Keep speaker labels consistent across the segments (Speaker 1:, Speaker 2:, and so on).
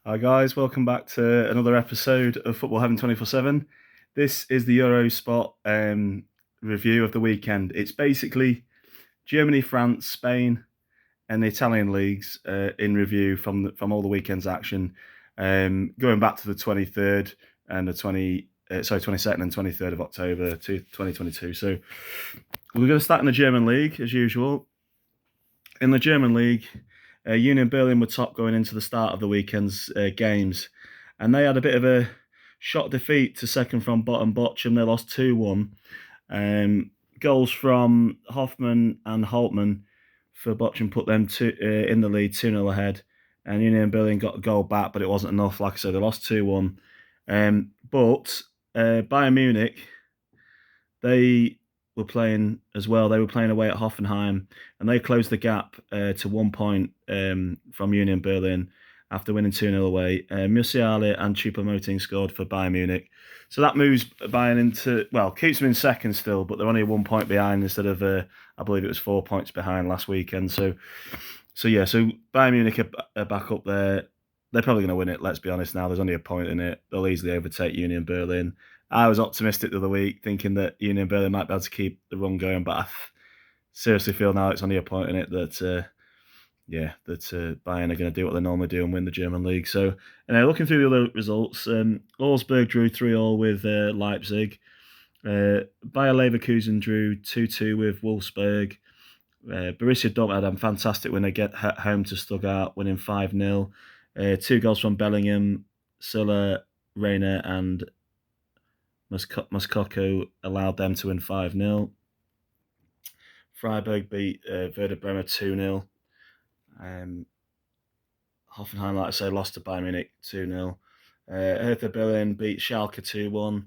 Speaker 1: Hi guys, welcome back to another episode of Football Heaven 24/7. This is the Eurospot review of the weekend. It's basically Germany, France, Spain, and the Italian leagues in review from all the weekend's action, going back to the 23rd and the 22nd and 23rd of October 2022. So we're going to start in the German league as usual. In the German league, Union Berlin were top going into the start of the weekend's games, and they had a bit of a shock defeat to second from bottom Bochum. They lost 2-1. Goals from Hoffmann and Holtmann for Bochum put them in the lead 2-0 ahead, and Union Berlin got a goal back, but it wasn't enough. Like I said, they lost 2-1. But Bayern Munich, they were playing as well. They were playing away at Hoffenheim, and they closed the gap to 1 point from Union Berlin after winning 2-0 away. Musiala and Choupo-Moting scored for Bayern Munich. So that moves Bayern into, keeps them in second still, but they're only 1 point behind instead of, I believe it was 4 points behind last weekend. So Bayern Munich are back up there. They're probably going to win it, let's be honest now. There's only a point in it. They'll easily overtake Union Berlin. I was optimistic the other week, thinking that Union Berlin might be able to keep the run going, but I seriously feel now it's only a point in it that Bayern are going to do what they normally do and win the German league. So, looking through the other results, Augsburg drew 3-3 with Leipzig. Bayer Leverkusen drew 2-2 with Wolfsburg. Borussia Dortmund had a fantastic win. They get home to Stuttgart, winning 5-0. 2 goals from Bellingham, Silla, Reina, and Moskoko allowed them to win 5-0. Freiburg beat Werder Bremen 2-0. Hoffenheim, like I say, lost to Bayern Munich 2-0. Hertha Berlin beat Schalke 2-1.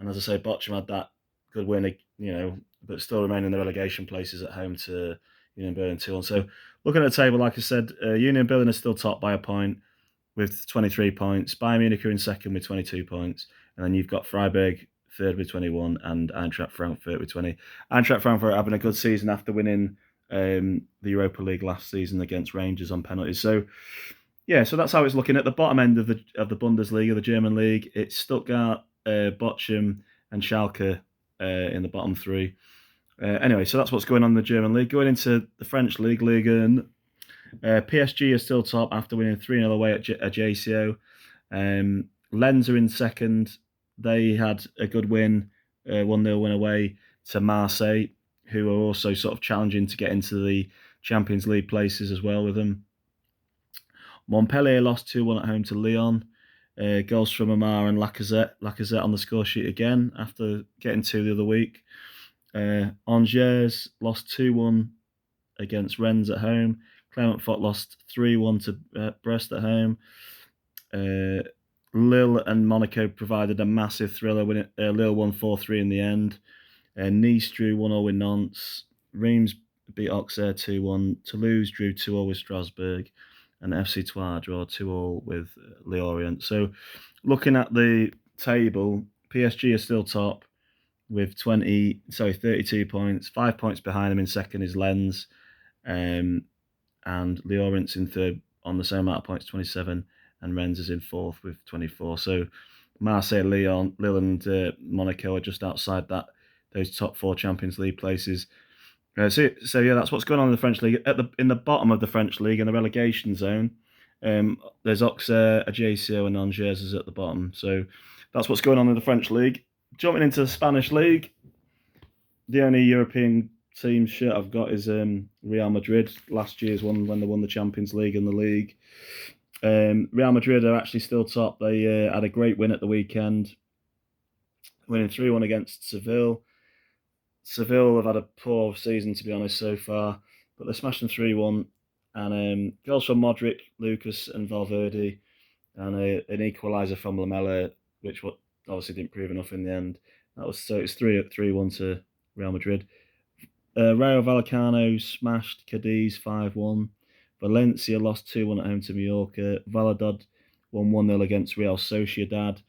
Speaker 1: And as I say, Bochum had that good win, but still remain in the relegation places at home to Union Berlin 2-1. So looking at the table, like I said, Union Berlin is still top by a point with 23 points. Bayern Munich are in second with 22 points. And then you've got Freiburg third with 21 and Eintracht Frankfurt with 20. Eintracht Frankfurt having a good season after winning the Europa League last season against Rangers on penalties. So that's how it's looking. At the bottom end of the Bundesliga, the German league, it's Stuttgart, Bochum, and Schalke in the bottom three. Anyway, so that's what's going on in the German league. Going into the French league, Ligue 1, PSG is still top after winning 3-0 away at Ajaccio. Lens are in second. They had a good win, 1-0 win away to Marseille, who are also sort of challenging to get into the Champions League places as well with them. Montpellier lost 2-1 at home to Lyon. Goals from Amar and Lacazette. Lacazette on the score sheet again after getting 2 the other week. Angers lost 2-1 against Rennes at home. Clermont Foot lost 3-1 to Brest at home. Lille and Monaco provided a massive thriller. Lille won 4-3 in the end. Nice drew 1-0 with Nantes. Reims beat Auxerre 2-1. Toulouse drew 2-0 with Strasbourg. And FC Troyes draw 2-2 with Lorient. So looking at the table, PSG are still top with 32 points. 5 points behind them in second is Lens. And Lorient's in third on the same amount of points, 27. And Rennes is in fourth with 24. So Marseille, Lyon, Lille and Monaco are just outside those top 4 Champions League places. That's what's going on in the French league. In the bottom of the French league, in the relegation zone, there's Auxerre, Ajaccio, and Angers is at the bottom. So that's what's going on in the French league. Jumping into the Spanish league, the only European team shirt I've got is Real Madrid. Last year's one when they won the Champions League and the league. Real Madrid are actually still top. They had a great win at the weekend, winning 3-1 against Seville. Seville have had a poor season, to be honest, so far, but they smashed them 3-1. And goals from Modric, Lucas, and Valverde, and an equaliser from Lamela, which obviously didn't prove enough in the end. It's 3-1 to Real Madrid. Rayo Vallecano smashed Cadiz 5-1. Valencia lost 2-1 at home to Mallorca. Valladolid won 1-0 against Real Sociedad.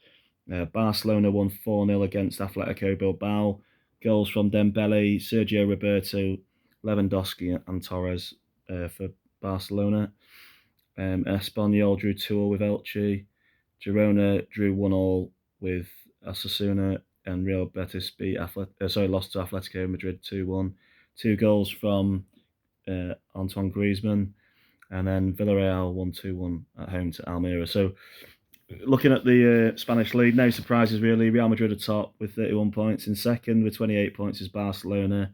Speaker 1: Barcelona won 4-0 against Atletico Bilbao. Goals from Dembele, Sergio Roberto, Lewandowski and Torres for Barcelona. Espanyol drew 2-2 with Elche. Girona drew 1-1 with Osasuna, and Real Betis lost to Atletico Madrid 2-1. 2 goals from Antoine Griezmann, and then Villarreal won 2-1 at home to Almeria. So, looking at the Spanish league, no surprises really. Real Madrid are top with 31 points. In second with 28 points is Barcelona.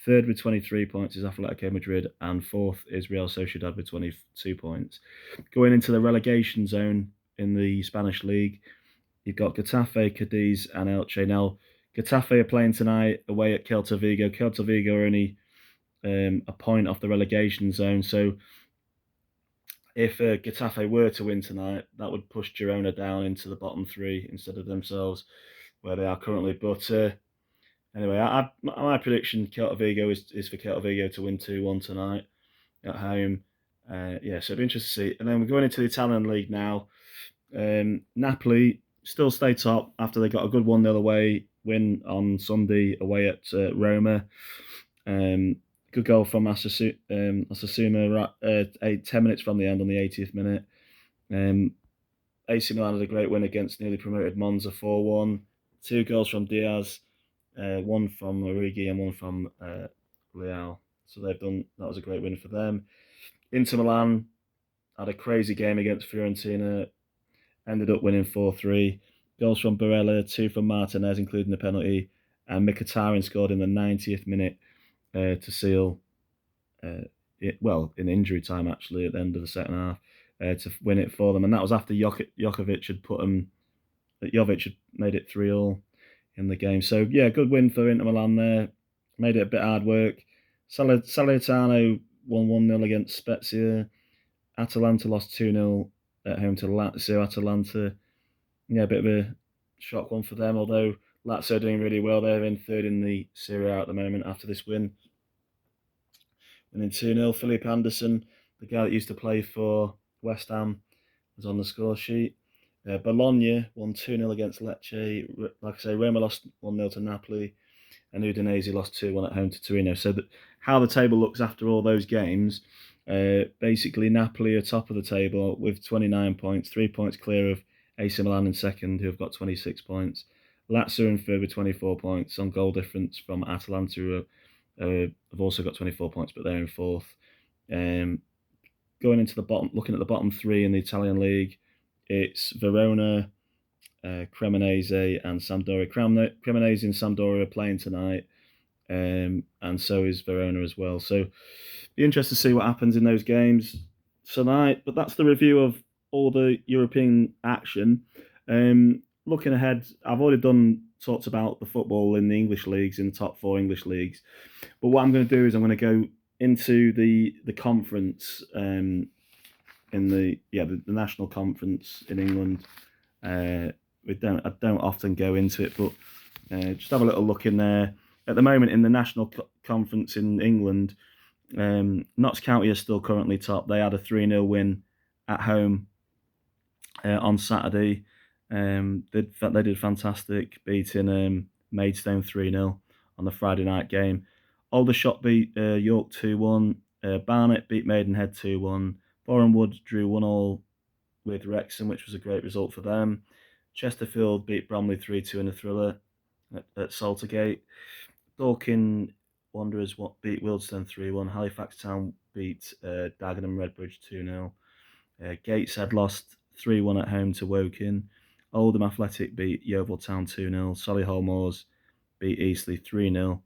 Speaker 1: Third with 23 points is Atletico Madrid, and fourth is Real Sociedad with 22 points. Going into the relegation zone in the Spanish league, you've got Getafe, Cadiz, and Elche. Now, Getafe are playing tonight away at Celta Vigo. Celta Vigo are only a point off the relegation zone, so if Getafe were to win tonight, that would push Girona down into the bottom three instead of themselves, where they are currently. But anyway, my prediction Celta Vigo is for Celta Vigo to win 2-1 tonight at home. So it'd be interesting to see. And then we're going into the Italian league now. Napoli still stay top after they got a good 1-0 away win on Sunday away at Roma. Good goal from Osasuna 10 minutes from the end on the 80th minute. AC Milan had a great win against newly promoted Monza 4-1. 2 goals from Diaz, one from Origi and one from Leao. So that was a great win for them. Inter Milan had a crazy game against Fiorentina, ended up winning 4-3. Goals from Barella, 2 from Martinez, including the penalty, and Mkhitaryan scored in the 90th minute to seal, in injury time actually at the end of the second half, to win it for them. And that was after Jovic had made it 3-3 in the game. So yeah, good win for Inter Milan there. Made it a bit hard work. Salernitano won 1-0 against Spezia. Atalanta lost 2-0 at home to Lazio. Atalanta, a bit of a shock one for them, although Lazio are doing really well. They're in third in the Serie A at the moment after this win. Winning 2-0. Felipe Anderson, the guy that used to play for West Ham, was on the score sheet. Bologna won 2-0 against Lecce. Like I say, Roma lost 1-0 to Napoli, and Udinese lost 2-1 at home to Torino. So how the table looks after all those games, basically Napoli are top of the table with 29 points, 3 points clear of AC Milan in second, who have got 26 points. Lazio in third with 24 points on goal difference from Atalanta, who have also got 24 points, but they're in fourth. Going into the bottom, looking at the bottom three in the Italian league, it's Verona, Cremonese, and Sampdoria. Cremonese and Sampdoria are playing tonight, and so is Verona as well. So, be interested to see what happens in those games tonight. But that's the review of all the European action. Looking ahead, I've already talked about the football in the English leagues, in the top 4 English leagues. But what I'm going to do is I'm going to go into the conference, in the national conference in England. I don't often go into it, but just have a little look in there. At the moment, in the national conference in England, Notts County are still currently top. They had a 3-0 win at home on Saturday. They did fantastic, beating Maidstone 3-0 on the Friday night game. Aldershot beat York 2-1. Barnet beat Maidenhead 2-1. Boreham Wood drew 1-1 with Wrexham, which was a great result for them. Chesterfield beat Bromley 3-2 in a thriller at Saltergate. Dorking Wanderers beat Wealdstone 3-1. Halifax Town beat Dagenham Redbridge 2-0. Gateshead lost 3-1 at home to Woking. Oldham Athletic beat Yeovil Town 2-0. Solihull Moors beat Eastleigh 3-0.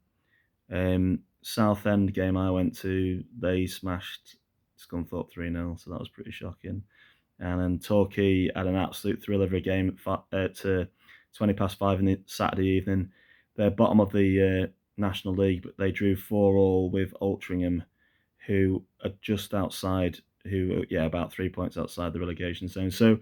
Speaker 1: Southend game I went to, they smashed Scunthorpe 3-0, so that was pretty shocking. And then Torquay had an absolute thriller of a game at 20 past 5 in the Saturday evening. They're bottom of the National League, but they drew 4-4 with Altrincham, who are just outside, about 3 points outside the relegation zone. So,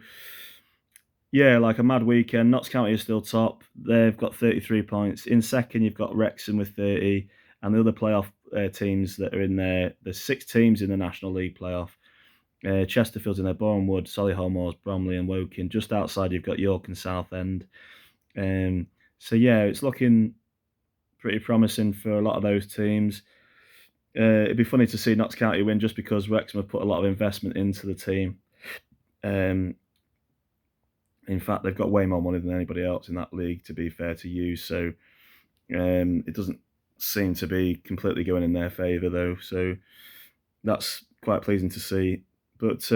Speaker 1: like a mad weekend. Notts County is still top. They've got 33 points. In second, you've got Wrexham with 30, and the other playoff teams that are in there, there's 6 teams in the National League playoff. Chesterfield's in there, Boreham Wood, Solihull Moors, Bromley and Woking. Just outside, you've got York and Southend. It's looking pretty promising for a lot of those teams. It'd be funny to see Notts County win just because Wrexham have put a lot of investment into the team. Um, in fact, they've got way more money than anybody else in that league, to be fair to you. So it doesn't seem to be completely going in their favour, though. So that's quite pleasing to see. But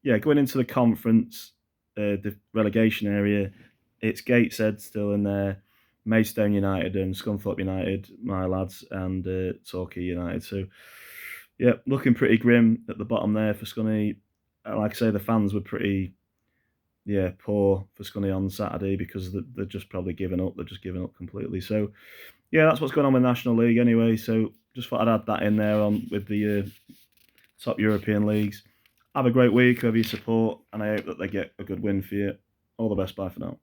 Speaker 1: yeah, going into the conference, the relegation area, it's Gateshead still in there, Maidstone United and Scunthorpe United, my lads, and Torquay United. So yeah, looking pretty grim at the bottom there for Scunny. Like I say, the fans were pretty poor for Scunny on Saturday because they're just probably giving up. They're just giving up completely. So yeah, that's what's going on with National League anyway. So just thought I'd add that in there on with the top European leagues. Have a great week, whoever you support, and I hope that they get a good win for you. All the best. Bye for now.